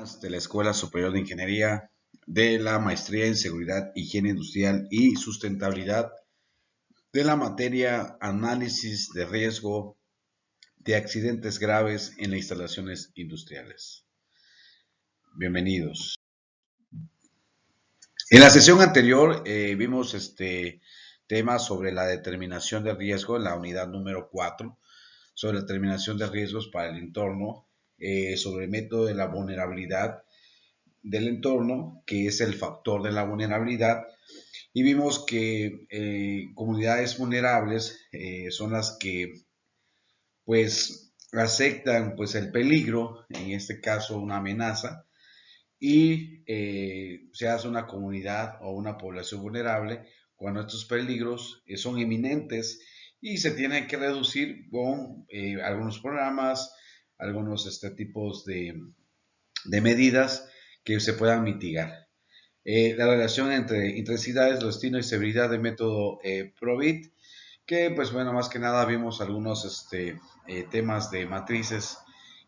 De la Escuela Superior de Ingeniería de la Maestría en Seguridad, Higiene Industrial y Sustentabilidad de la materia Análisis de Riesgo de Accidentes Graves en las Instalaciones Industriales. Bienvenidos. En la sesión anterior vimos temas sobre la determinación de riesgo en la unidad número 4, sobre la determinación de riesgos para el entorno, sobre el método de la vulnerabilidad del entorno, que es el factor de la vulnerabilidad, y vimos que comunidades vulnerables son las que pues aceptan pues el peligro, en este caso una amenaza, y se hace una comunidad o una población vulnerable cuando estos peligros son inminentes y se tienen que reducir con algunos programas, algunos tipos de medidas que se puedan mitigar. La relación entre intensidades, destino y severidad de método PROVIT, que pues bueno, más que nada vimos algunos temas de matrices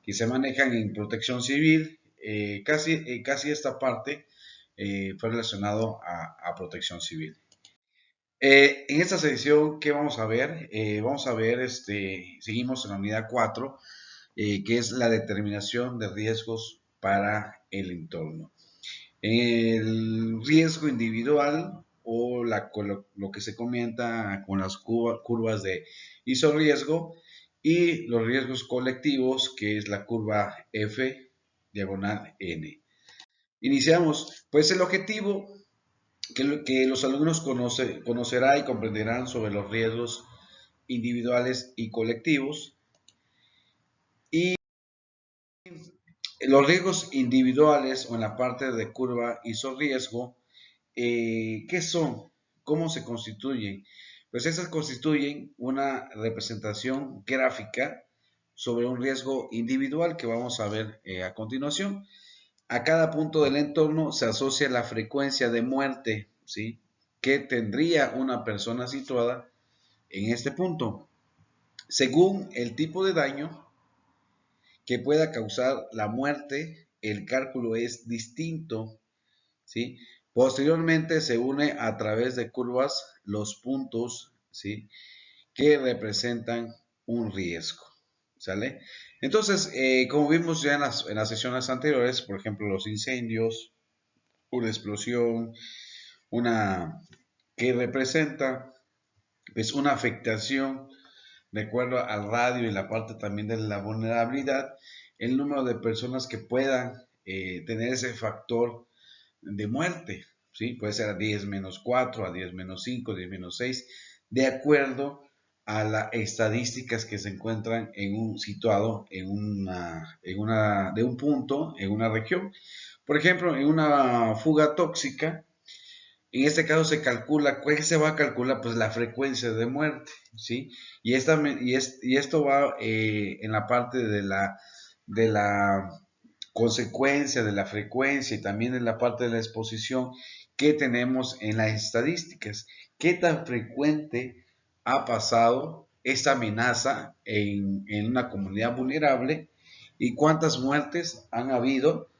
que se manejan en protección civil. Casi esta parte fue relacionado a protección civil. En esta sección, ¿qué vamos a ver? Vamos a ver, seguimos en la unidad 4, que es la determinación de riesgos para el entorno. El riesgo individual o lo que se comenta con las curvas de isoriesgo y los riesgos colectivos, que es la curva F diagonal N. Iniciamos. Pues el objetivo que los alumnos conocerán y comprenderán sobre los riesgos individuales y colectivos. Y los riesgos individuales o en la parte de curva isoriesgo, ¿qué son? ¿Cómo se constituyen? Pues esas constituyen una representación gráfica sobre un riesgo individual que vamos a ver a continuación. A cada punto del entorno se asocia la frecuencia de muerte, ¿sí?, que tendría una persona situada en este punto. Según el tipo de daño que pueda causar la muerte, el cálculo es distinto, ¿sí? Posteriormente se une a través de curvas los puntos, ¿sí?, que representan un riesgo, ¿sale? Entonces, como vimos ya en las sesiones anteriores, por ejemplo, los incendios, una explosión, una que representa pues una afectación de acuerdo al radio y la parte también de la vulnerabilidad, el número de personas que puedan tener ese factor de muerte, ¿sí? Puede ser a 10 menos 4, a 10 menos 5, 10 menos 6, de acuerdo a las estadísticas que se encuentran situado de un punto, en una región. Por ejemplo, en una fuga tóxica, en este caso se calcula, ¿cuál se va a calcular? Pues la frecuencia de muerte, ¿sí? Y esto va en la parte de la consecuencia de la frecuencia y también en la parte de la exposición que tenemos en las estadísticas. ¿Qué tan frecuente ha pasado esta amenaza en una comunidad vulnerable y cuántas muertes han habido,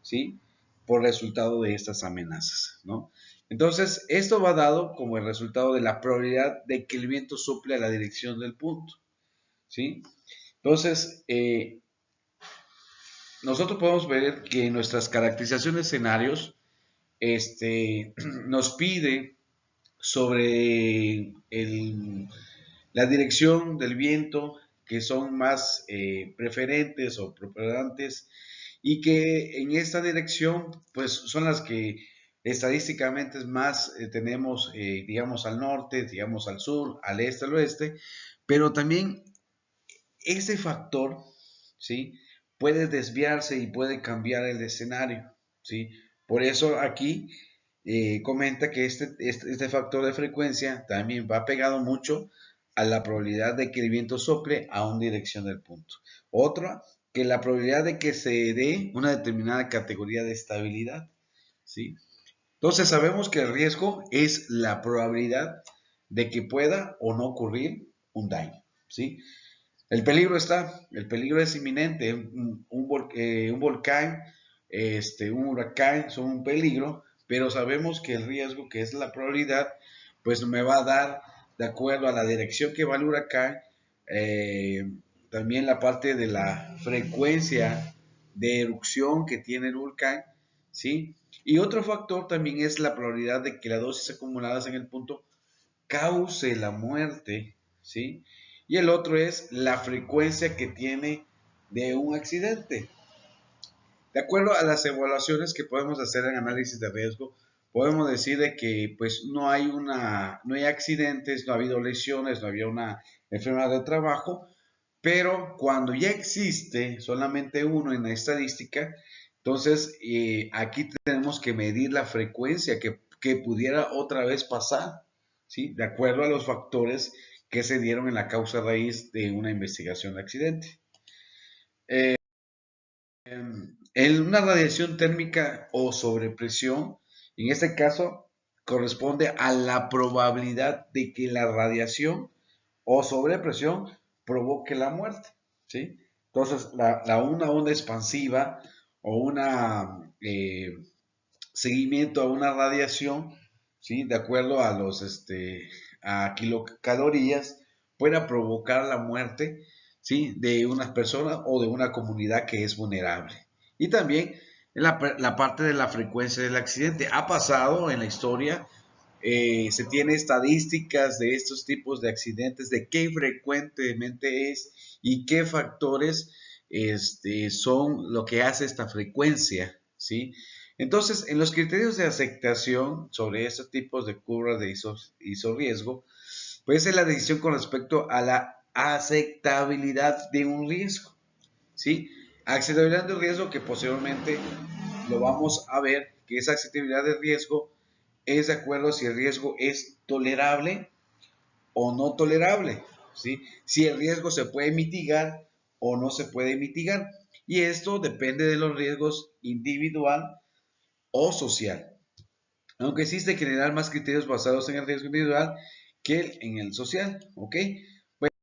¿sí?, por resultado de estas amenazas, ¿no? Entonces, esto va dado como el resultado de la probabilidad de que el viento sople a la dirección del punto, ¿sí? Entonces, nosotros podemos ver que nuestras caracterizaciones de escenarios nos pide sobre la dirección del viento, que son más preferentes o preponderantes, y que en esta dirección pues son las que estadísticamente más tenemos, digamos, al norte, digamos, al sur, al este, al oeste, pero también ese factor, ¿sí?, puede desviarse y puede cambiar el escenario, ¿sí? Por eso aquí comenta que este factor de frecuencia también va pegado mucho a la probabilidad de que el viento sople a una dirección del punto. Otra, que la probabilidad de que se dé una determinada categoría de estabilidad, ¿sí? Entonces sabemos que el riesgo es la probabilidad de que pueda o no ocurrir un daño, ¿sí? El peligro es inminente, un volcán un huracán son un peligro, pero sabemos que el riesgo, que es la probabilidad, pues me va a dar, de acuerdo a la dirección que va el huracán, eh, también la parte de la frecuencia de erupción que tiene el volcán, ¿sí? Y otro factor también es la probabilidad de que las dosis acumuladas en el punto cause la muerte, ¿sí? Y el otro es la frecuencia que tiene de un accidente. De acuerdo a las evaluaciones que podemos hacer en análisis de riesgo, podemos decir de que pues no hay accidentes, no ha habido lesiones, no había una enfermedad de trabajo, pero cuando ya existe solamente uno en la estadística, entonces aquí tenemos que medir la frecuencia que pudiera otra vez pasar, ¿sí? De acuerdo a los factores que se dieron en la causa raíz de una investigación de accidente. En una radiación térmica o sobrepresión, en este caso, corresponde a la probabilidad de que la radiación o sobrepresión provoque la muerte, ¿sí? Entonces, una onda expansiva o una seguimiento a una radiación, ¿sí? De acuerdo a a kilocalorías, pueda provocar la muerte, ¿sí? De una persona o de una comunidad que es vulnerable. Y también en la parte de la frecuencia del accidente. Ha pasado en la historia, se tiene estadísticas de estos tipos de accidentes, de qué frecuentemente es y qué factores son lo que hace esta frecuencia, ¿sí? Entonces, en los criterios de aceptación sobre estos tipos de curvas de riesgo, puede ser la decisión con respecto a la aceptabilidad de un riesgo, ¿sí? Aceptabilidad de un riesgo que posteriormente lo vamos a ver, que esa aceptabilidad de riesgo es de acuerdo si el riesgo es tolerable o no tolerable, ¿sí? Si el riesgo se puede mitigar o no se puede mitigar. Y esto depende de los riesgos individual o social, aunque existe en general más criterios basados en el riesgo individual que en el social, ¿ok? Bueno,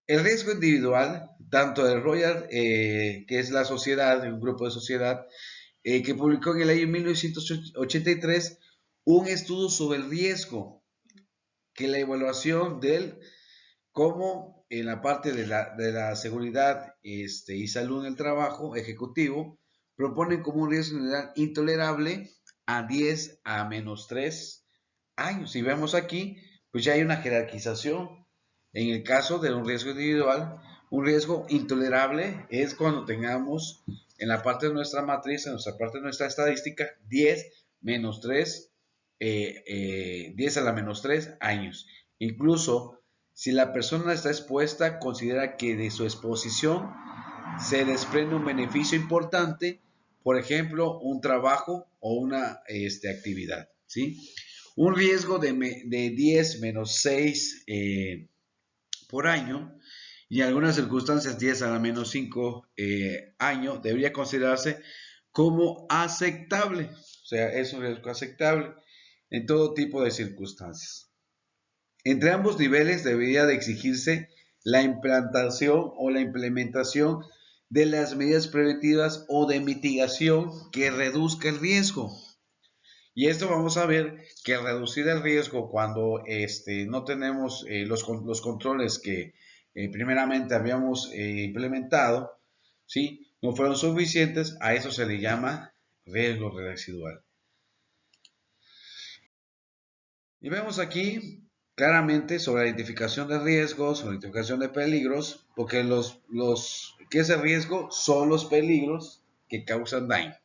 el riesgo individual, tanto del Royal, que es la sociedad, un grupo de sociedad, que publicó en el año 1983 un estudio sobre el riesgo, que la evaluación del cómo en la parte de la seguridad y salud en el trabajo ejecutivo proponen como un riesgo general intolerable a 10 a menos 3 años. Si vemos aquí, pues ya hay una jerarquización. En el caso de un riesgo individual, un riesgo intolerable es cuando tengamos en la parte de nuestra matriz, en nuestra parte de nuestra estadística, 10 menos 3, 10 a la menos 3 años. Incluso si la persona está expuesta, considera que de su exposición se desprende un beneficio importante, por ejemplo, un trabajo o una actividad, ¿sí? Un riesgo de 10 menos 6 por año y en algunas circunstancias 10 a la menos 5 años debería considerarse como aceptable, o sea, es un riesgo aceptable en todo tipo de circunstancias. Entre ambos niveles debería de exigirse la implantación o la implementación de las medidas preventivas o de mitigación que reduzca el riesgo. Y esto vamos a ver que reducir el riesgo cuando no tenemos los controles que primeramente habíamos implementado, ¿sí? No fueron suficientes, a eso se le llama riesgo residual. Y vemos aquí claramente sobre la identificación de riesgos, sobre la identificación de peligros, porque ¿qué es el riesgo? Son los peligros que causan daño.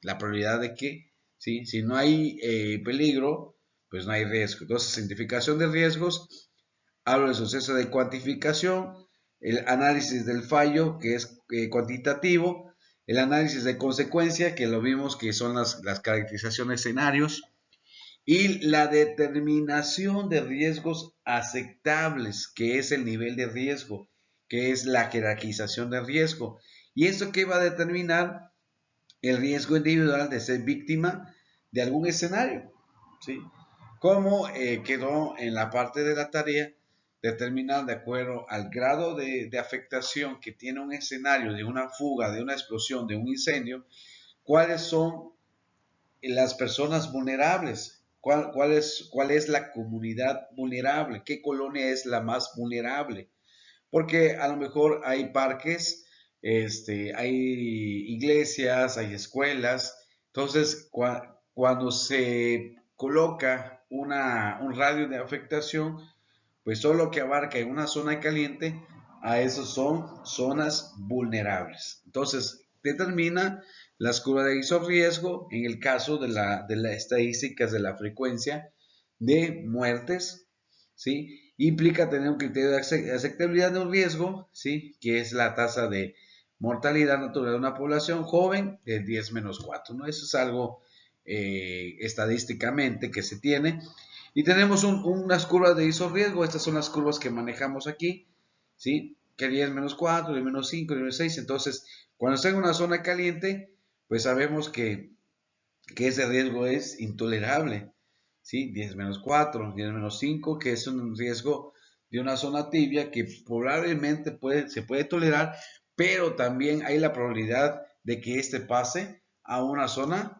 La probabilidad de que, ¿sí? Si no hay peligro, pues no hay riesgo. Entonces, identificación de riesgos, hablo del suceso de cuantificación, el análisis del fallo, que es cuantitativo, el análisis de consecuencia, que lo vimos que son las caracterizaciones de escenarios, y la determinación de riesgos aceptables, que es el nivel de riesgo, que es la jerarquización de riesgo. ¿Y esto qué va a determinar? El riesgo individual de ser víctima de algún escenario, ¿sí? Como quedó en la parte de la tarea determinar de acuerdo al grado de afectación que tiene un escenario de una fuga, de una explosión, de un incendio, cuáles son las personas vulnerables, cuál es la comunidad vulnerable, qué colonia es la más vulnerable, porque a lo mejor hay parques, hay iglesias, hay escuelas, entonces cuando se coloca un radio de afectación, pues solo que abarca en una zona caliente, a esos son zonas vulnerables. Entonces, determina las curvas de riesgo en el caso de las estadísticas de la frecuencia de muertes, ¿sí? Implica tener un criterio de aceptabilidad de un riesgo, ¿sí? Que es la tasa de mortalidad natural de una población joven de 10-4, ¿no? Eso es algo estadísticamente que se tiene. Y tenemos unas curvas de riesgo. Estas son las curvas que manejamos aquí, ¿sí? Que 10-4, 10-5, 10-6. Entonces, cuando está en una zona caliente, pues sabemos que ese riesgo es intolerable, ¿sí? 10-4, 10-5, que es un riesgo de una zona tibia que probablemente se puede tolerar, pero también hay la probabilidad de que este pase a una zona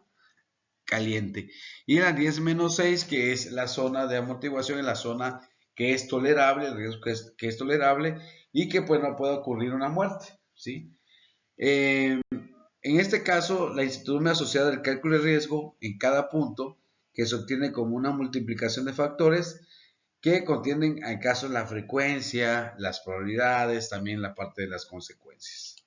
caliente. Y la 10-6, que es la zona de amortiguación, es la zona que es tolerable, el riesgo que es tolerable y que pues no puede ocurrir una muerte, ¿sí? En este caso, la incertidumbre asociada al cálculo de riesgo en cada punto, que se obtiene como una multiplicación de factores que contienen, en caso, la frecuencia, las probabilidades, también la parte de las consecuencias.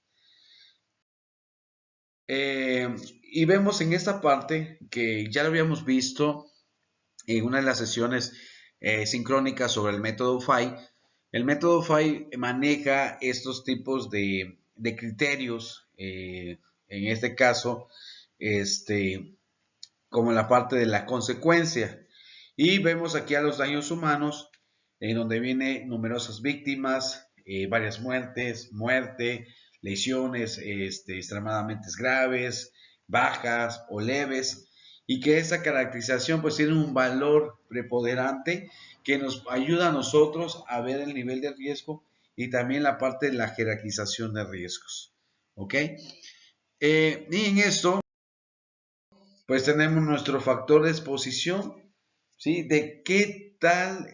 Y vemos en esta parte que ya lo habíamos visto en una de las sesiones sincrónicas sobre el método FAI. El método FAI maneja estos tipos de criterios, en este caso, como la parte de la consecuencia. Y vemos aquí a los daños humanos, en donde viene numerosas víctimas, varias muerte, lesiones extremadamente graves, bajas o leves, y que esa caracterización pues tiene un valor preponderante que nos ayuda a nosotros a ver el nivel de riesgo y también la parte de la jerarquización de riesgos. ¿Ok? Y en esto pues tenemos nuestro factor de exposición, ¿sí? De qué tal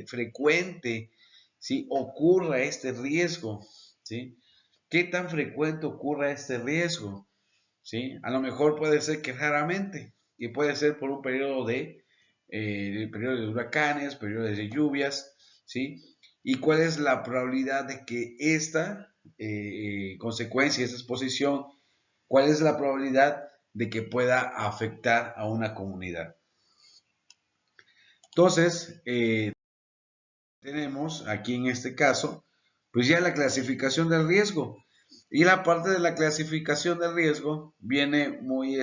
frecuente, ¿sí? Ocurra este riesgo, ¿sí? ¿Qué tan frecuente ocurra este riesgo? ¿Sí? A lo mejor puede ser que raramente, y puede ser por un periodo de huracanes, periodos de lluvias, ¿sí? ¿Y cuál es la probabilidad de que esta consecuencia, esta exposición, cuál es la probabilidad de que pueda afectar a una comunidad? Entonces, tenemos aquí en este caso, pues ya la clasificación del riesgo. Y la parte de la clasificación del riesgo viene muy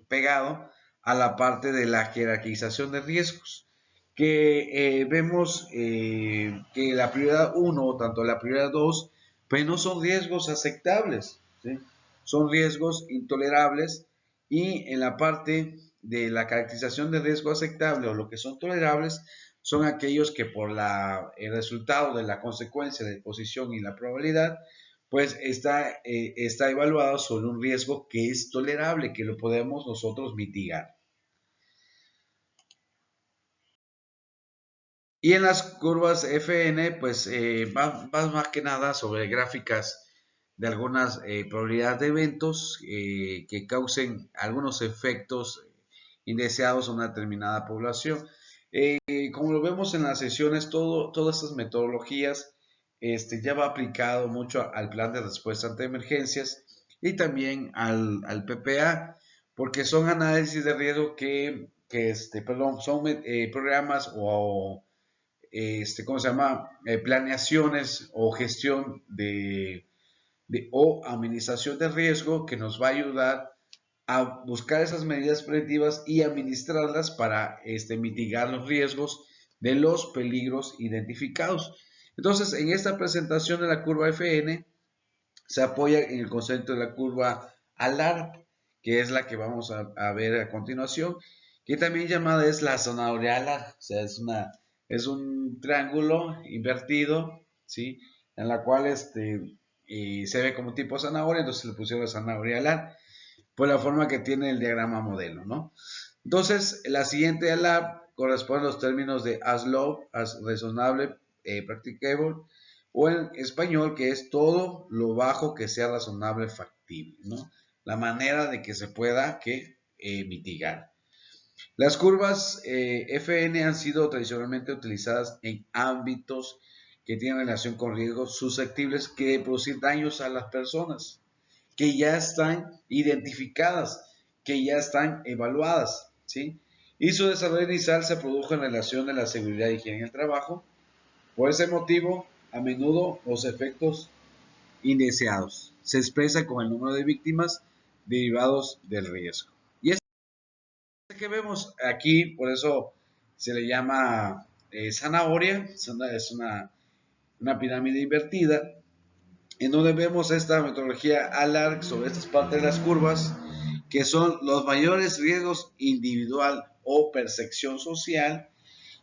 pegado a la parte de la jerarquización de riesgos. Que vemos que la prioridad 1, tanto la prioridad 2, pues no son riesgos aceptables, ¿sí? Son riesgos intolerables. Y en la parte de la caracterización de riesgo aceptable o lo que son tolerables, son aquellos que por el resultado de la consecuencia de exposición y la probabilidad, pues está evaluado sobre un riesgo que es tolerable, que lo podemos nosotros mitigar. Y en las curvas FN, pues va más que nada sobre gráficas de algunas probabilidades de eventos que causen algunos efectos indeseados a una determinada población. Como lo vemos en las sesiones, todas estas metodologías ya va aplicado mucho al plan de respuesta ante emergencias y también al PPA, porque son análisis de riesgo perdón, son programas o ¿cómo se llama? Planeaciones o gestión o administración de riesgo que nos va a ayudar a buscar esas medidas preventivas y administrarlas para mitigar los riesgos de los peligros identificados. Entonces, en esta presentación de la curva FN se apoya en el concepto de la curva ALARP, que es la que vamos a ver a continuación, que también llamada es la zanahoria ALAR, o sea, es una Es un triángulo invertido, ¿sí? En la cual se ve como tipo zanahoria, entonces le pusieron zanahoria alar, por la forma que tiene el diagrama modelo, ¿no? Entonces, la siguiente alar corresponde a los términos de as low, as razonable, practicable, o en español, que es todo lo bajo que sea razonable, factible, ¿no? La manera de que se pueda mitigar. Las curvas FN han sido tradicionalmente utilizadas en ámbitos que tienen relación con riesgos susceptibles de producir daños a las personas, que ya están identificadas, que ya están evaluadas, ¿sí? Y su desarrollo inicial se produjo en relación a la seguridad y higiene en el trabajo. Por ese motivo, a menudo los efectos indeseados se expresan con el número de víctimas derivados del riesgo. Y es que vemos aquí, por eso se le llama zanahoria, es una pirámide invertida, en donde vemos esta metodología ALARC sobre estas partes de las curvas, que son los mayores riesgos individual o percepción social,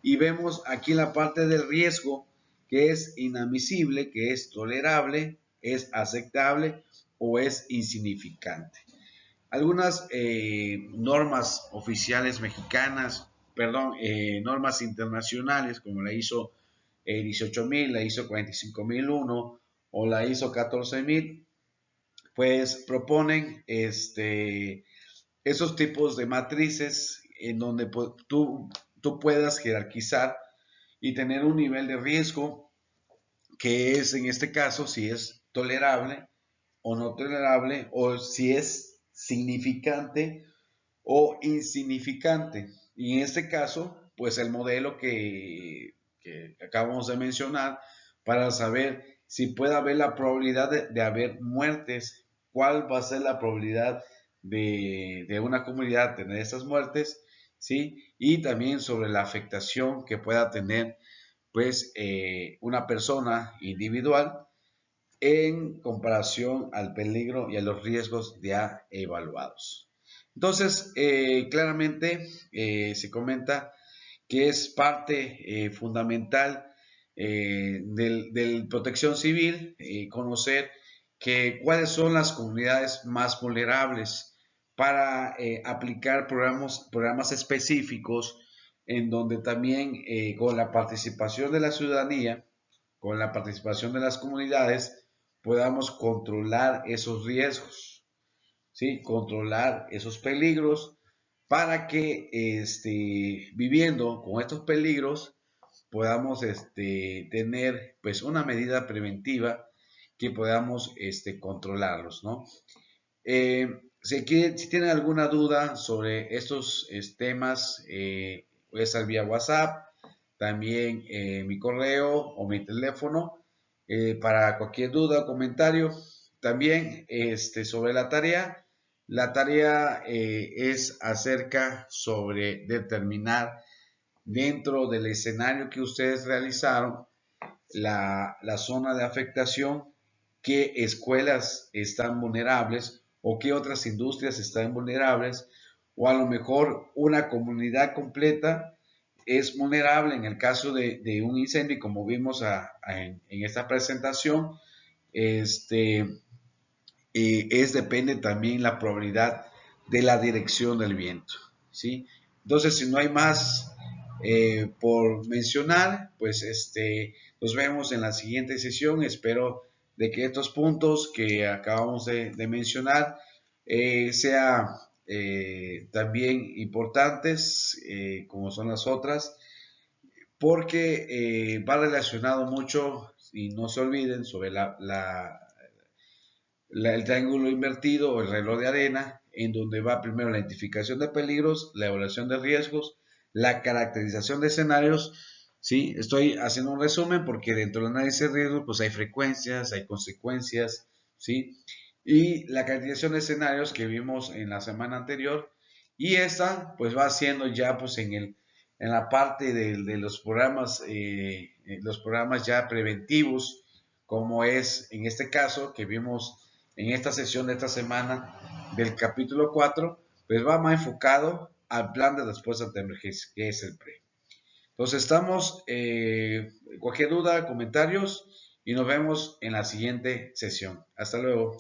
y vemos aquí la parte del riesgo, que es inadmisible, que es tolerable, es aceptable o es insignificante. Algunas normas oficiales mexicanas, perdón, normas internacionales como la ISO 18.000, la ISO 45001 o la ISO 14.000, pues proponen esos tipos de matrices en donde tú puedas jerarquizar y tener un nivel de riesgo que es en este caso si es tolerable o no tolerable, o si es significante o insignificante. Y en este caso, pues el modelo que acabamos de mencionar, para saber si puede haber la probabilidad de haber muertes, cuál va a ser la probabilidad de una comunidad tener esas muertes, ¿sí? Y también sobre la afectación que pueda tener, pues, una persona individual en comparación al peligro y a los riesgos ya evaluados. Entonces, claramente se comenta que es parte fundamental del protección civil, conocer cuáles son las comunidades más vulnerables para aplicar programas específicos en donde también con la participación de la ciudadanía, con la participación de las comunidades, podamos controlar esos riesgos, ¿sí? Controlar esos peligros para que viviendo con estos peligros podamos tener pues una medida preventiva que podamos controlarlos, ¿no? Si tienen alguna duda sobre estos temas, puede ser vía WhatsApp, también mi correo o mi teléfono para cualquier duda o comentario. También sobre la tarea es acerca sobre determinar dentro del escenario que ustedes realizaron la zona de afectación, qué escuelas están vulnerables o qué otras industrias están vulnerables, o a lo mejor una comunidad completa es vulnerable en el caso de un incendio, como vimos en esta presentación. Depende también la probabilidad de la dirección del viento, ¿sí? Entonces, si no hay más por mencionar, pues nos vemos en la siguiente sesión. Espero de que estos puntos que acabamos de mencionar sean también importantes, como son las otras, porque va relacionado mucho, y no se olviden, sobre el triángulo invertido o el reloj de arena, en donde va primero la identificación de peligros, la evaluación de riesgos, la caracterización de escenarios. Sí, estoy haciendo un resumen porque dentro del análisis de riesgos pues hay frecuencias, hay consecuencias, ¿sí? Y la caracterización de escenarios que vimos en la semana anterior, y esta pues va haciendo ya pues en la parte de los programas ya preventivos, como es en este caso que vimos en esta sesión de esta semana del capítulo 4, pues va más enfocado al plan de respuesta ante emergencia, que es el PRE. Entonces estamos, cualquier duda, comentarios y nos vemos en la siguiente sesión. Hasta luego.